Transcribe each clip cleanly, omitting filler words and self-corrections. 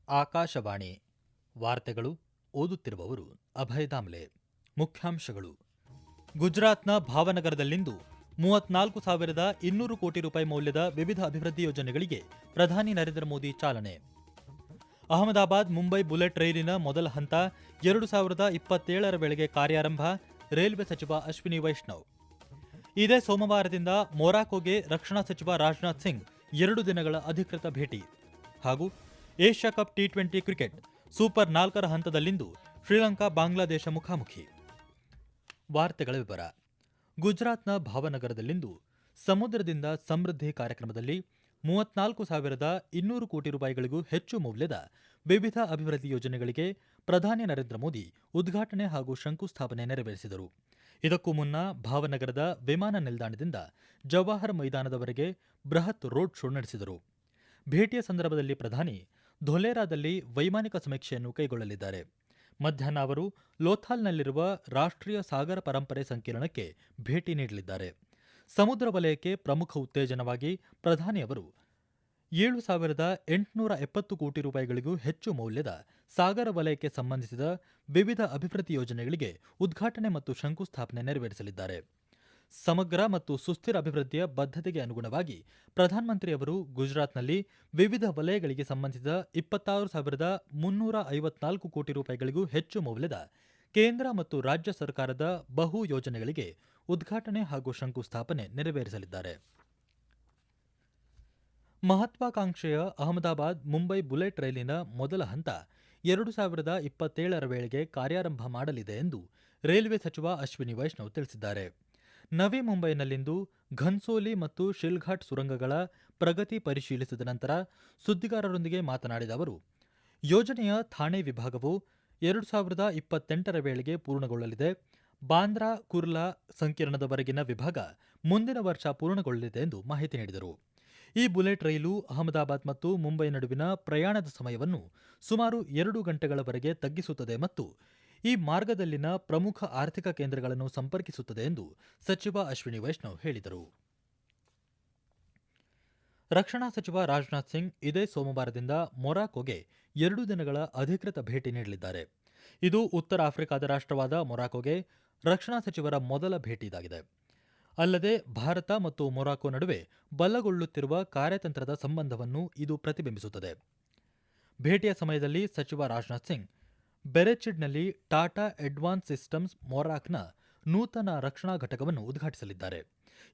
ಆಕಾಶವಾಣಿ ವಾರ್ತೆಗಳು ಓದುತ್ತಿರುವವರು ಅಭಯ ದಾಮ್ಲೆ. ಮುಖ್ಯಾಂಶಗಳು: ಗುಜರಾತ್ನ ಭಾವನಗರದಲ್ಲಿಂದು 34,200 ಕೋಟಿ ರೂಪಾಯಿ ಮೌಲ್ಯದ ವಿವಿಧ ಅಭಿವೃದ್ಧಿ ಯೋಜನೆಗಳಿಗೆ ಪ್ರಧಾನಿ ನರೇಂದ್ರ ಮೋದಿ ಚಾಲನೆ. ಅಹಮದಾಬಾದ್ ಮುಂಬೈ ಬುಲೆಟ್ ರೈಲಿನ ಮೊದಲ ಹಂತ 2027 ವೇಳೆಗೆ ಕಾರ್ಯಾರಂಭ. ರೈಲ್ವೆ ಸಚಿವ ಅಶ್ವಿನಿ ವೈಷ್ಣವ್. ಇದೇ ಸೋಮವಾರದಿಂದ ಮೊರಾಕೋಗೆ ರಕ್ಷಣಾ ಸಚಿವ ರಾಜನಾಥ್ ಸಿಂಗ್ 2 ದಿನಗಳ ಅಧಿಕೃತ ಭೇಟಿ. ಹಾಗೂ ಏಷ್ಯಾ ಕಪ್ ಟಿ20 ಕ್ರಿಕೆಟ್ ಸೂಪರ್ 4ರ ಹಂತದಲ್ಲಿಂದು ಶ್ರೀಲಂಕಾ ಬಾಂಗ್ಲಾದೇಶ ಮುಖಾಮುಖಿ. ವಾರ್ತೆಗಳ ವಿವರ. ಗುಜರಾತ್ನ ಭಾವನಗರದಲ್ಲಿಂದು ಸಮುದ್ರದಿಂದ ಸಮೃದ್ಧಿ ಕಾರ್ಯಕ್ರಮದಲ್ಲಿ 34,200 ಕೋಟಿ ರೂಪಾಯಿಗಳಿಗೂ ಹೆಚ್ಚು ಮೌಲ್ಯದ ವಿವಿಧ ಅಭಿವೃದ್ಧಿ ಯೋಜನೆಗಳಿಗೆ ಪ್ರಧಾನಿ ನರೇಂದ್ರ ಮೋದಿ ಉದ್ಘಾಟನೆ ಹಾಗೂ ಶಂಕುಸ್ಥಾಪನೆ ನೆರವೇರಿಸಿದರು. ಇದಕ್ಕೂ ಮುನ್ನ ಭಾವನಗರದ ವಿಮಾನ ನಿಲ್ದಾಣದಿಂದ ಜವಾಹರ್ ಮೈದಾನದವರೆಗೆ ಬೃಹತ್ ರೋಡ್ ಶೋ ನಡೆಸಿದರು. ಭೇಟಿಯ ಸಂದರ್ಭದಲ್ಲಿ ಪ್ರಧಾನಿ ಧೊಲೇರಾದಲ್ಲಿ ವೈಮಾನಿಕ ಸಮೀಕ್ಷೆಯನ್ನು ಕೈಗೊಳ್ಳಲಿದ್ದಾರೆ. ಮಧ್ಯಾಹ್ನ ಅವರು ಲೋಥಾಲ್ನಲ್ಲಿರುವ ರಾಷ್ಟ್ರೀಯ ಸಾಗರ ಪರಂಪರೆ ಸಂಕೀರ್ಣಕ್ಕೆ ಭೇಟಿ ನೀಡಲಿದ್ದಾರೆ. ಸಮುದ್ರ ವಲಯಕ್ಕೆ ಪ್ರಮುಖ ಉತ್ತೇಜನವಾಗಿ ಪ್ರಧಾನಿ ಅವರು 7,870 ಕೋಟಿ ರೂಪಾಯಿಗಳಿಗೂ ಹೆಚ್ಚು ಮೌಲ್ಯದ ಸಾಗರ ವಲಯಕ್ಕೆ ಸಂಬಂಧಿಸಿದ ವಿವಿಧ ಅಭಿವೃದ್ಧಿ ಯೋಜನೆಗಳಿಗೆ ಉದ್ಘಾಟನೆ ಮತ್ತು ಶಂಕುಸ್ಥಾಪನೆ ನೆರವೇರಿಸಲಿದ್ದಾರೆ. ಸಮಗ್ರ ಮತ್ತು ಸುಸ್ಥಿರ ಅಭಿವೃದ್ಧಿಯ ಬದ್ಧತೆಗೆ ಅನುಗುಣವಾಗಿ ಪ್ರಧಾನಮಂತ್ರಿ ಅವರು ಗುಜರಾತ್ನಲ್ಲಿ ವಿವಿಧ ವಲಯಗಳಿಗೆ ಸಂಬಂಧಿಸಿದ 26,354 ಕೋಟಿ ರೂಪಾಯಿಗಳಿಗೂ ಹೆಚ್ಚು ಮೌಲ್ಯದ ಕೇಂದ್ರ ಮತ್ತು ರಾಜ್ಯ ಸರ್ಕಾರದ ಬಹು ಯೋಜನೆಗಳಿಗೆ ಉದ್ಘಾಟನೆ ಹಾಗೂ ಶಂಕುಸ್ಥಾಪನೆ ನೆರವೇರಿಸಲಿದ್ದಾರೆ. ಮಹತ್ವಾಕಾಂಕ್ಷೆಯ ಅಹಮದಾಬಾದ್ ಮುಂಬೈ ಬುಲೆಟ್ ರೈಲಿನ ಮೊದಲ ಹಂತ 2027 ವೇಳೆಗೆ ಕಾರ್ಯಾರಂಭ ಮಾಡಲಿದೆ ಎಂದು ರೈಲ್ವೆ ಸಚಿವ ಅಶ್ವಿನಿ ವೈಷ್ಣವ್ ತಿಳಿಸಿದ್ದಾರೆ. ನವಿ ಮುಂಬೈನಲ್ಲಿಂದು ಘನ್ಸೋಲಿ ಮತ್ತು ಶಿಲ್ಘಾಟ್ ಸುರಂಗಗಳ ಪ್ರಗತಿ ಪರಿಶೀಲಿಸಿದ ನಂತರ ಸುದ್ದಿಗಾರರೊಂದಿಗೆ ಮಾತನಾಡಿದ ಅವರು, ಯೋಜನೆಯ ಥಾಣೆ ವಿಭಾಗವು 2028 ವೇಳೆಗೆ ಪೂರ್ಣಗೊಳ್ಳಲಿದೆ. ಬಾಂದ್ರಾ ಕುರ್ಲಾ ಸಂಕೀರ್ಣದವರೆಗಿನ ವಿಭಾಗ ಮುಂದಿನ ವರ್ಷ ಪೂರ್ಣಗೊಳ್ಳಲಿದೆ ಎಂದು ಮಾಹಿತಿ ನೀಡಿದರು. ಈ ಬುಲೆಟ್ ರೈಲು ಅಹಮದಾಬಾದ್ ಮತ್ತು ಮುಂಬೈ ನಡುವಿನ ಪ್ರಯಾಣದ ಸಮಯವನ್ನು ಸುಮಾರು 2 ಗಂಟೆಗಳವರೆಗೆ ತಗ್ಗಿಸುತ್ತದೆ ಮತ್ತು ಈ ಮಾರ್ಗದಲ್ಲಿನ ಪ್ರಮುಖ ಆರ್ಥಿಕ ಕೇಂದ್ರಗಳನ್ನು ಸಂಪರ್ಕಿಸುತ್ತದೆ ಎಂದು ಸಚಿವ ಅಶ್ವಿನಿ ವೈಷ್ಣವ್ ಹೇಳಿದರು. ರಕ್ಷಣಾ ಸಚಿವ ರಾಜನಾಥ್ ಸಿಂಗ್ ಇದೇ ಸೋಮವಾರದಿಂದ ಮೊರಾಕೋಗೆ 2 ದಿನಗಳ ಅಧಿಕೃತ ಭೇಟಿ ನೀಡಲಿದ್ದಾರೆ. ಇದು ಉತ್ತರ ಆಫ್ರಿಕಾದ ರಾಷ್ಟ್ರವಾದ ಮೊರಾಕೋಗೆ ರಕ್ಷಣಾ ಸಚಿವರ ಮೊದಲ ಭೇಟಿ ಇದಾಗಿದೆ. ಅಲ್ಲದೆ ಭಾರತ ಮತ್ತು ಮೊರಾಕೊ ನಡುವೆ ಬಲಗೊಳ್ಳುತ್ತಿರುವ ಕಾರ್ಯತಂತ್ರದ ಸಂಬಂಧವನ್ನು ಇದು ಪ್ರತಿಬಿಂಬಿಸುತ್ತದೆ. ಭೇಟಿಯ ಸಮಯದಲ್ಲಿ ಸಚಿವ ರಾಜನಾಥ್ ಸಿಂಗ್ ಬೆರೆಚಿಡ್ನಲ್ಲಿ ಟಾಟಾ ಅಡ್ವಾನ್ಸ್ ಸಿಸ್ಟಮ್ಸ್ ಮೊರಾಕ್ನ ನೂತನ ರಕ್ಷಣಾ ಘಟಕವನ್ನು ಉದ್ಘಾಟಿಸಲಿದ್ದಾರೆ.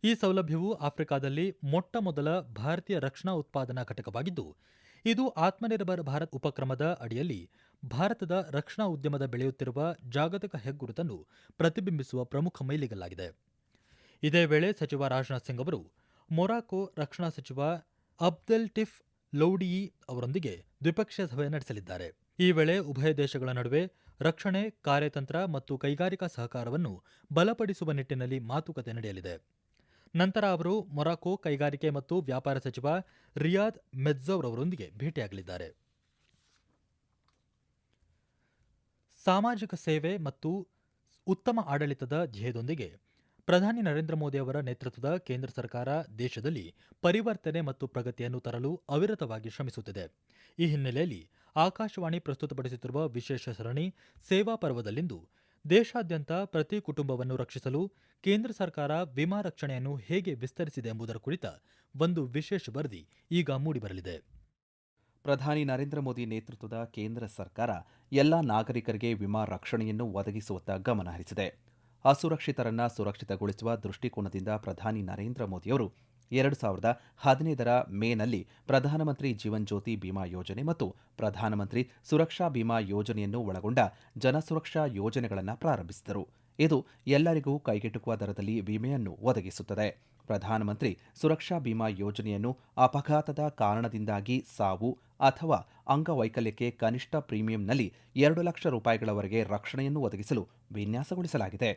ಈ ಸೌಲಭ್ಯವು ಆಫ್ರಿಕಾದಲ್ಲಿ ಮೊಟ್ಟಮೊದಲ ಭಾರತೀಯ ರಕ್ಷಣಾ ಉತ್ಪಾದನಾ ಘಟಕವಾಗಿದ್ದು, ಇದು ಆತ್ಮನಿರ್ಭರ್ ಭಾರತ್ ಉಪಕ್ರಮದ ಅಡಿಯಲ್ಲಿ ಭಾರತದ ರಕ್ಷಣಾ ಉದ್ಯಮದ ಬೆಳೆಯುತ್ತಿರುವ ಜಾಗತಿಕ ಹೆಗ್ಗುರುತನ್ನು ಪ್ರತಿಬಿಂಬಿಸುವ ಪ್ರಮುಖ ಮೈಲಿಗಲ್ಲಾಗಿದೆ. ಇದೇ ವೇಳೆ ಸಚಿವ ರಾಜನಾಥ್ ಸಿಂಗ್ ಅವರು ಮೊರಾಕೊ ರಕ್ಷಣಾ ಸಚಿವ ಅಬ್ದೆಲ್ಟಿಫ್ ಲೌಡಿಯಿ ಅವರೊಂದಿಗೆ ದ್ವಿಪಕ್ಷೀಯ ಸಭೆ ನಡೆಸಲಿದ್ದಾರೆ. ಈ ವೇಳೆ ಉಭಯ ದೇಶಗಳ ನಡುವೆ ರಕ್ಷಣೆ, ಕಾರ್ಯತಂತ್ರ ಮತ್ತು ಕೈಗಾರಿಕಾ ಸಹಕಾರವನ್ನು ಬಲಪಡಿಸುವ ನಿಟ್ಟಿನಲ್ಲಿ ಮಾತುಕತೆ ನಡೆಯಲಿದೆ. ನಂತರ ಅವರು ಮೊರಾಕೊ ಕೈಗಾರಿಕೆ ಮತ್ತು ವ್ಯಾಪಾರ ಸಚಿವ ರಿಯಾದ್ ಮೆಜ್ಜೌರ್ ಅವರೊಂದಿಗೆ ಭೇಟಿಯಾಗಲಿದ್ದಾರೆ. ಸಾಮಾಜಿಕ ಸೇವೆ ಮತ್ತು ಉತ್ತಮ ಆಡಳಿತದ ಧ್ಯೇಯದೊಂದಿಗೆ ಪ್ರಧಾನಿ ನರೇಂದ್ರ ಮೋದಿ ಅವರ ನೇತೃತ್ವದ ಕೇಂದ್ರ ಸರ್ಕಾರ ದೇಶದಲ್ಲಿ ಪರಿವರ್ತನೆ ಮತ್ತು ಪ್ರಗತಿಯನ್ನು ತರಲು ಅವಿರತವಾಗಿ ಶ್ರಮಿಸುತ್ತಿದೆ. ಈ ಹಿನ್ನೆಲೆಯಲ್ಲಿ ಆಕಾಶವಾಣಿ ಪ್ರಸ್ತುತಪಡಿಸುತ್ತಿರುವ ವಿಶೇಷ ಸರಣಿ ಸೇವಾ ಪರ್ವದಲ್ಲಿಂದು ದೇಶಾದ್ಯಂತ ಪ್ರತಿ ಕುಟುಂಬವನ್ನು ರಕ್ಷಿಸಲು ಕೇಂದ್ರ ಸರ್ಕಾರ ವಿಮಾ ರಕ್ಷಣೆಯನ್ನು ಹೇಗೆ ವಿಸ್ತರಿಸಿದೆ ಎಂಬುದರ ಕುರಿತ ಒಂದು ವಿಶೇಷ ವರದಿ ಈಗ ಮೂಡಿಬರಲಿದೆ. ಪ್ರಧಾನಿ ನರೇಂದ್ರ ಮೋದಿ ನೇತೃತ್ವದ ಕೇಂದ್ರ ಸರ್ಕಾರ ಎಲ್ಲ ನಾಗರಿಕರಿಗೆ ವಿಮಾ ರಕ್ಷಣೆಯನ್ನು ಒದಗಿಸುವತ್ತ ಗಮನ ಹರಿಸಿದೆ. ಅಸುರಕ್ಷಿತರನ್ನ ಸುರಕ್ಷಿತಗೊಳಿಸುವ ದೃಷ್ಟಿಕೋನದಿಂದ ಪ್ರಧಾನಿ ನರೇಂದ್ರ ಮೋದಿಯವರು 2015 ಮೇನಲ್ಲಿ ಪ್ರಧಾನಮಂತ್ರಿ ಜೀವನ್ ಜ್ಯೋತಿ ಬಿಮಾ ಯೋಜನೆ ಮತ್ತು ಪ್ರಧಾನಮಂತ್ರಿ ಸುರಕ್ಷಾ ಬಿಮಾ ಯೋಜನೆಯನ್ನು ಒಳಗೊಂಡ ಜನಸುರಕ್ಷಾ ಯೋಜನೆಗಳನ್ನು ಪ್ರಾರಂಭಿಸಿದರು. ಇದು ಎಲ್ಲರಿಗೂ ಕೈಗೆಟುಕುವ ದರದಲ್ಲಿ ವಿಮೆಯನ್ನು ಒದಗಿಸುತ್ತದೆ. ಪ್ರಧಾನಮಂತ್ರಿ ಸುರಕ್ಷಾ ಬಿಮಾ ಯೋಜನೆಯನ್ನು ಅಪಘಾತದ ಕಾರಣದಿಂದಾಗಿ ಸಾವು ಅಥವಾ ಅಂಗವೈಕಲ್ಯಕ್ಕೆ ಕನಿಷ್ಠ ಪ್ರೀಮಿಯಂನಲ್ಲಿ 2 ಲಕ್ಷ ರೂಪಾಯಿಗಳವರೆಗೆ ರಕ್ಷಣೆಯನ್ನು ಒದಗಿಸಲು ವಿನ್ಯಾಸಗೊಳಿಸಲಾಗಿದೆ.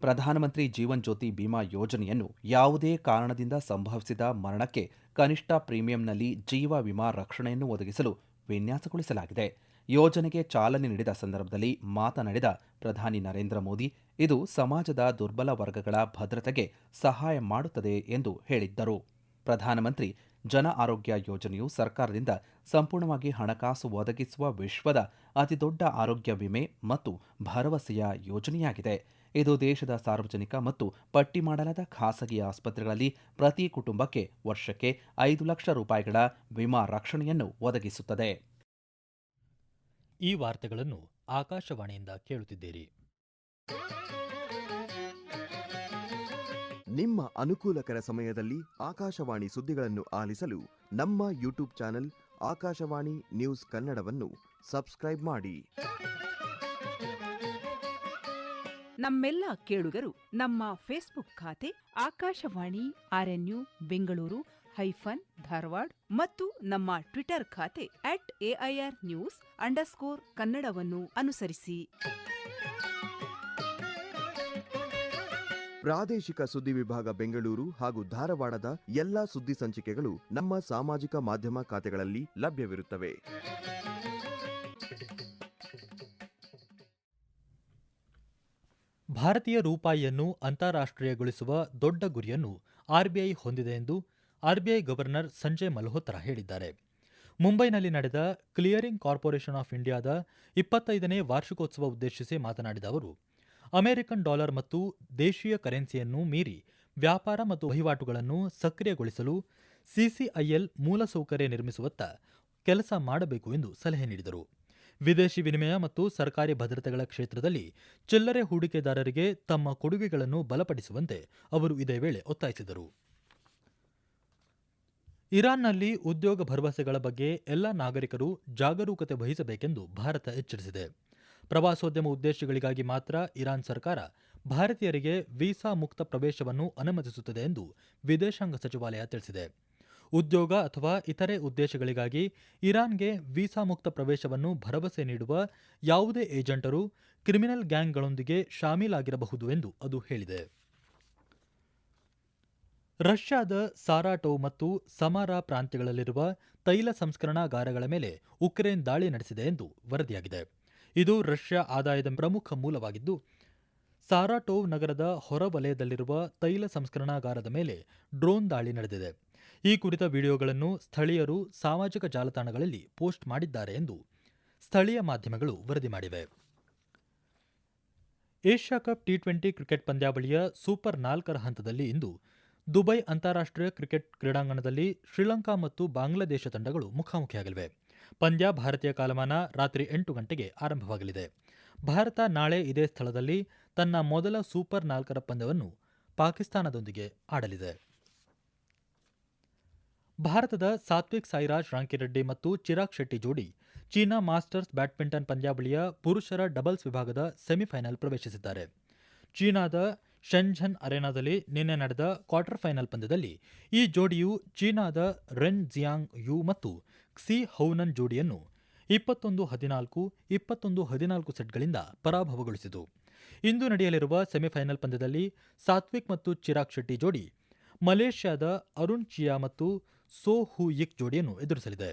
ಪ್ರಧಾನಮಂತ್ರಿ ಜೀವನ್ ಜ್ಯೋತಿ ಬಿಮಾ ಯೋಜನೆಯನ್ನು ಯಾವುದೇ ಕಾರಣದಿಂದ ಸಂಭವಿಸಿದ ಮರಣಕ್ಕೆ ಕನಿಷ್ಠ ಪ್ರೀಮಿಯಂನಲ್ಲಿ ಜೀವ ವಿಮಾ ರಕ್ಷಣೆಯನ್ನು ಒದಗಿಸಲು ವಿನ್ಯಾಸಗೊಳಿಸಲಾಗಿದೆ. ಯೋಜನೆಗೆ ಚಾಲನೆ ನೀಡಿದ ಸಂದರ್ಭದಲ್ಲಿ ಮಾತನಾಡಿದ ಪ್ರಧಾನಿ ನರೇಂದ್ರ ಮೋದಿ, ಇದು ಸಮಾಜದ ದುರ್ಬಲ ವರ್ಗಗಳ ಭದ್ರತೆಗೆ ಸಹಾಯ ಮಾಡುತ್ತದೆ ಎಂದು ಹೇಳಿದ್ದರು. ಪ್ರಧಾನಮಂತ್ರಿ ಜನ ಆರೋಗ್ಯ ಯೋಜನೆಯು ಸರ್ಕಾರದಿಂದ ಸಂಪೂರ್ಣವಾಗಿ ಹಣಕಾಸು ಒದಗಿಸುವ ವಿಶ್ವದ ಅತಿದೊಡ್ಡ ಆರೋಗ್ಯ ವಿಮೆ ಮತ್ತು ಭರವಸೆಯ ಯೋಜನೆಯಾಗಿದೆ. ಇದು ದೇಶದ ಸಾರ್ವಜನಿಕ ಮತ್ತು ಪಟ್ಟಿ ಮಾಡಲಾದ ಖಾಸಗಿ ಆಸ್ಪತ್ರೆಗಳಲ್ಲಿ ಪ್ರತಿ ಕುಟುಂಬಕ್ಕೆ ವರ್ಷಕ್ಕೆ 5 ಲಕ್ಷ ರೂಪಾಯಿಗಳ ವಿಮಾ ರಕ್ಷಣೆಯನ್ನು ಒದಗಿಸುತ್ತದೆ. ಈ ವಾರ್ತೆಗಳನ್ನು ಆಕಾಶವಾಣಿಯಿಂದ ಕೇಳುತ್ತಿದ್ದೀರಿ. ನಿಮ್ಮ ಅನುಕೂಲಕರ ಸಮಯದಲ್ಲಿ ಆಕಾಶವಾಣಿ ಸುದ್ದಿಗಳನ್ನು ಆಲಿಸಲು ನಮ್ಮ ಯೂಟ್ಯೂಬ್ ಚಾನೆಲ್ ಆಕಾಶವಾಣಿ ನ್ಯೂಸ್ ಕನ್ನಡವನ್ನು ಸಬ್ಸ್ಕ್ರೈಬ್ ಮಾಡಿ. ನಮ್ಮೆಲ್ಲ ಕೇಳುಗರು ನಮ್ಮ ಫೇಸ್ಬುಕ್ ಖಾತೆ ಆಕಾಶವಾಣಿ ಆರ್ಎನ್ಯು ಬೆಂಗಳೂರು ಧಾರವಾಡ ಮತ್ತು ನಮ್ಮ ಟ್ವಿಟರ್ ಖಾತೆ @AIRnews_ಕನ್ನಡವನ್ನು ಅನುಸರಿಸಿ. ಪ್ರಾದೇಶಿಕ ಸುದ್ದಿ ವಿಭಾಗ ಬೆಂಗಳೂರು ಹಾಗೂ ಧಾರವಾಡದ ಎಲ್ಲಾ ಸುದ್ದಿ ಸಂಚಿಕೆಗಳು ನಮ್ಮ ಸಾಮಾಜಿಕ ಮಾಧ್ಯಮ ಖಾತೆಗಳಲ್ಲಿ ಲಭ್ಯವಿರುತ್ತವೆ. ಭಾರತೀಯ ರೂಪಾಯಿಯನ್ನು ಅಂತಾರಾಷ್ಟ್ರೀಯಗೊಳಿಸುವ ದೊಡ್ಡ ಗುರಿಯನ್ನು ಆರ್ಬಿಐ ಹೊಂದಿದೆ ಎಂದು ಆರ್ಬಿಐ ಗವರ್ನರ್ ಸಂಜಯ್ ಮಲ್ಹೋತ್ರಾ ಹೇಳಿದ್ದಾರೆ. ಮುಂಬೈನಲ್ಲಿ ನಡೆದ ಕ್ಲಿಯರಿಂಗ್ ಕಾರ್ಪೊರೇಷನ್ ಆಫ್ ಇಂಡಿಯಾದ 25ನೇ ವಾರ್ಷಿಕೋತ್ಸವ ಉದ್ದೇಶಿಸಿ ಮಾತನಾಡಿದ ಅವರು, ಅಮೆರಿಕನ್ ಡಾಲರ್ ಮತ್ತು ದೇಶೀಯ ಕರೆನ್ಸಿಯನ್ನು ಮೀರಿ ವ್ಯಾಪಾರ ಮತ್ತು ವಹಿವಾಟುಗಳನ್ನು ಸಕ್ರಿಯಗೊಳಿಸಲು ಸಿಸಿಐಎಲ್ ಮೂಲಸೌಕರ್ಯ ನಿರ್ಮಿಸುವತ್ತ ಕೆಲಸ ಮಾಡಬೇಕು ಎಂದು ಸಲಹೆ ನೀಡಿದರು. ವಿದೇಶಿ ವಿನಿಮಯ ಮತ್ತು ಸರ್ಕಾರಿ ಭದ್ರತೆಗಳ ಕ್ಷೇತ್ರದಲ್ಲಿ ಚಿಲ್ಲರೆ ಹೂಡಿಕೆದಾರರಿಗೆ ತಮ್ಮ ಕೊಡುಗೆಗಳನ್ನು ಬಲಪಡಿಸುವಂತೆ ಅವರು ಇದೇ ವೇಳೆ ಒತ್ತಾಯಿಸಿದರು. ಇರಾನ್ನಲ್ಲಿ ಉದ್ಯೋಗ ಭರವಸೆಗಳ ಬಗ್ಗೆ ಎಲ್ಲ ನಾಗರಿಕರು ಜಾಗರೂಕತೆ ವಹಿಸಬೇಕೆಂದು ಭಾರತ ಎಚ್ಚರಿಸಿದೆ. ಪ್ರವಾಸೋದ್ಯಮ ಉದ್ದೇಶಗಳಿಗಾಗಿ ಮಾತ್ರ ಇರಾನ್ ಸರ್ಕಾರ ಭಾರತೀಯರಿಗೆ ವೀಸಾ ಮುಕ್ತ ಪ್ರವೇಶವನ್ನು ಅನುಮತಿಸುತ್ತದೆ ಎಂದು ವಿದೇಶಾಂಗ ಸಚಿವಾಲಯ ತಿಳಿಸಿದೆ. ಉದ್ಯೋಗ ಅಥವಾ ಇತರೆ ಉದ್ದೇಶಗಳಿಗಾಗಿ ಇರಾನ್ಗೆ ವೀಸಾ ಮುಕ್ತ ಪ್ರವೇಶವನ್ನು ಭರವಸೆ ನೀಡುವ ಯಾವುದೇ ಏಜೆಂಟರು ಕ್ರಿಮಿನಲ್ ಗ್ಯಾಂಗ್ಗಳೊಂದಿಗೆ ಶಾಮೀಲಾಗಿರಬಹುದು ಎಂದು ಅದು ಹೇಳಿದೆ. ರಷ್ಯಾದ ಸಾರಾಟೋವ್ ಮತ್ತು ಸಮಾರಾ ಪ್ರಾಂತ್ಯಗಳಲ್ಲಿರುವ ತೈಲ ಸಂಸ್ಕರಣಾಗಾರಗಳ ಮೇಲೆ ಉಕ್ರೇನ್ ದಾಳಿ ನಡೆಸಿದೆ ಎಂದು ವರದಿಯಾಗಿದೆ. ಇದು ರಷ್ಯಾ ಆದಾಯದ ಪ್ರಮುಖ ಮೂಲವಾಗಿದ್ದು, ಸಾರಾಟೋವ್ ನಗರದ ಹೊರವಲಯದಲ್ಲಿರುವ ತೈಲ ಸಂಸ್ಕರಣಾಗಾರದ ಮೇಲೆ ಡ್ರೋನ್ ದಾಳಿ ನಡೆದಿದೆ. ಈ ಕುರಿತ ವಿಡಿಯೋಗಳನ್ನು ಸ್ಥಳೀಯರು ಸಾಮಾಜಿಕ ಜಾಲತಾಣಗಳಲ್ಲಿ ಪೋಸ್ಟ್ ಮಾಡಿದ್ದಾರೆ ಎಂದು ಸ್ಥಳೀಯ ಮಾಧ್ಯಮಗಳು ವರದಿ ಮಾಡಿವೆ. ಏಷ್ಯಾ ಕಪ್ ಟಿ20 ಕ್ರಿಕೆಟ್ ಪಂದ್ಯಾವಳಿಯ ಸೂಪರ್ 4ರ ಹಂತದಲ್ಲಿ ಇಂದು ದುಬೈ ಅಂತಾರಾಷ್ಟ್ರೀಯ ಕ್ರಿಕೆಟ್ ಕ್ರೀಡಾಂಗಣದಲ್ಲಿ ಶ್ರೀಲಂಕಾ ಮತ್ತು ಬಾಂಗ್ಲಾದೇಶ ತಂಡಗಳು ಮುಖಾಮುಖಿಯಾಗಲಿವೆ. ಪಂದ್ಯ ಭಾರತೀಯ ಕಾಲಮಾನ ರಾತ್ರಿ 8 ಗಂಟೆಗೆ ಆರಂಭವಾಗಲಿದೆ. ಭಾರತ ನಾಳೆ ಇದೇ ಸ್ಥಳದಲ್ಲಿ ತನ್ನ ಮೊದಲ ಸೂಪರ್ 4ರ ಪಂದ್ಯವನ್ನು ಪಾಕಿಸ್ತಾನದೊಂದಿಗೆ ಆಡಲಿದೆ. ಭಾರತದ ಸಾತ್ವಿಕ್ ಸಾಯಿರಾಜ್ ರಾಂಕಿರೆಡ್ಡಿ ಮತ್ತು ಚಿರಾಗ್ ಶೆಟ್ಟಿ ಜೋಡಿ ಚೀನಾ ಮಾಸ್ಟರ್ಸ್ ಬ್ಯಾಡ್ಮಿಂಟನ್ ಪಂದ್ಯಾವಳಿಯ ಪುರುಷರ ಡಬಲ್ಸ್ ವಿಭಾಗದ ಸೆಮಿಫೈನಲ್ ಪ್ರವೇಶಿಸಿದ್ದಾರೆ. ಚೀನಾದ ಶೆಂಝನ್ ಅರೆನಾದಲ್ಲಿ ನಿನ್ನೆ ನಡೆದ ಕ್ವಾರ್ಟರ್ ಫೈನಲ್ ಪಂದ್ಯದಲ್ಲಿ ಈ ಜೋಡಿಯು ಚೀನಾದ ರೆನ್ ಜಿಯಾಂಗ್ ಯು ಮತ್ತು ಕ್ಸಿ ಹೌನನ್ ಜೋಡಿಯನ್ನು 21-14, 21-14 ಸೆಟ್ಗಳಿಂದ ಪರಾಭವಗೊಳಿಸಿತು. ಇಂದು ನಡೆಯಲಿರುವ ಸೆಮಿಫೈನಲ್ ಪಂದ್ಯದಲ್ಲಿ ಸಾತ್ವಿಕ್ ಮತ್ತು ಚಿರಾಗ್ ಶೆಟ್ಟಿ ಜೋಡಿ ಮಲೇಷ್ಯಾದ ಅರುಣ್ ಚಿಯಾ ಮತ್ತು ಸೋ ಹೂ ಯಿಕ್ ಜೋಡಿಯನ್ನು ಎದುರಿಸಲಿದೆ.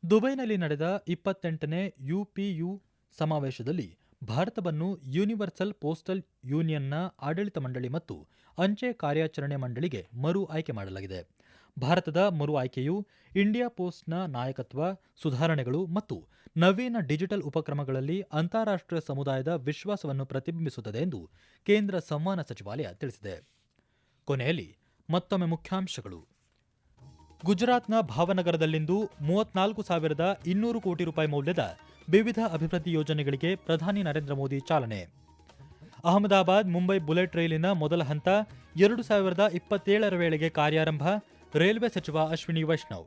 ದುಬೈನಲ್ಲಿ ನಡೆದ 28ನೇ UPU ಸಮಾವೇಶದಲ್ಲಿ ಭಾರತವನ್ನು ಯೂನಿವರ್ಸಲ್ ಪೋಸ್ಟಲ್ ಯೂನಿಯನ್ನ ಆಡಳಿತ ಮಂಡಳಿ ಮತ್ತು ಅಂಚೆ ಕಾರ್ಯಾಚರಣೆ ಮಂಡಳಿಗೆ ಮರು ಆಯ್ಕೆ ಮಾಡಲಾಗಿದೆ. ಭಾರತದ ಮರು ಆಯ್ಕೆಯು ಇಂಡಿಯಾ ಪೋಸ್ಟ್ನ ನಾಯಕತ್ವ, ಸುಧಾರಣೆಗಳು ಮತ್ತು ನವೀನ ಡಿಜಿಟಲ್ ಉಪಕ್ರಮಗಳಲ್ಲಿ ಅಂತಾರಾಷ್ಟ್ರೀಯ ಸಮುದಾಯದ ವಿಶ್ವಾಸವನ್ನು ಪ್ರತಿಬಿಂಬಿಸುತ್ತದೆ ಎಂದು ಕೇಂದ್ರ ಸಂವಹನ ಸಚಿವಾಲಯ ತಿಳಿಸಿದೆ. ಕೊನೆಯಲ್ಲಿ ಮತ್ತೊಮ್ಮೆ ಮುಖ್ಯಾಂಶಗಳು. ಗುಜರಾತ್ನ ಭಾವನಗರದಲ್ಲಿಂದು 34,200 ಕೋಟಿ ರೂಪಾಯಿ ಮೌಲ್ಯದ ವಿವಿಧ ಅಭಿವೃದ್ಧಿ ಯೋಜನೆಗಳಿಗೆ ಪ್ರಧಾನಿ ನರೇಂದ್ರ ಮೋದಿ ಚಾಲನೆ. ಅಹಮದಾಬಾದ್ ಮುಂಬೈ ಬುಲೆಟ್ ರೈಲಿನ ಮೊದಲ ಹಂತ 2027ರ ವೇಳೆಗೆ ಕಾರ್ಯಾರಂಭ. ರೈಲ್ವೆ ಸಚಿವ ಅಶ್ವಿನಿ ವೈಷ್ಣವ್.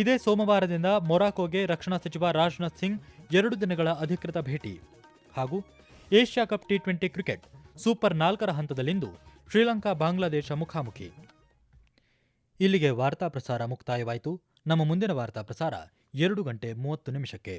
ಇದೇ ಸೋಮವಾರದಿಂದ ಮೊರಾಕೋಗೆ ರಕ್ಷಣಾ ಸಚಿವ ರಾಜನಾಥ್ ಸಿಂಗ್ 2 ದಿನಗಳ ಅಧಿಕೃತ ಭೇಟಿ. ಹಾಗೂ ಏಷ್ಯಾ ಕಪ್ ಟಿ20 ಕ್ರಿಕೆಟ್ ಸೂಪರ್ 4ರ ಹಂತದಲ್ಲಿಂದು ಶ್ರೀಲಂಕಾ ಬಾಂಗ್ಲಾದೇಶ ಮುಖಾಮುಖಿ. ಇಲ್ಲಿಗೆ ವಾರ್ತಾ ಪ್ರಸಾರ ಮುಕ್ತಾಯವಾಯಿತು. ನಮ್ಮ ಮುಂದಿನ ವಾರ್ತಾ ಪ್ರಸಾರ 2 ಗಂಟೆ 30 ನಿಮಿಷಕ್ಕೆ.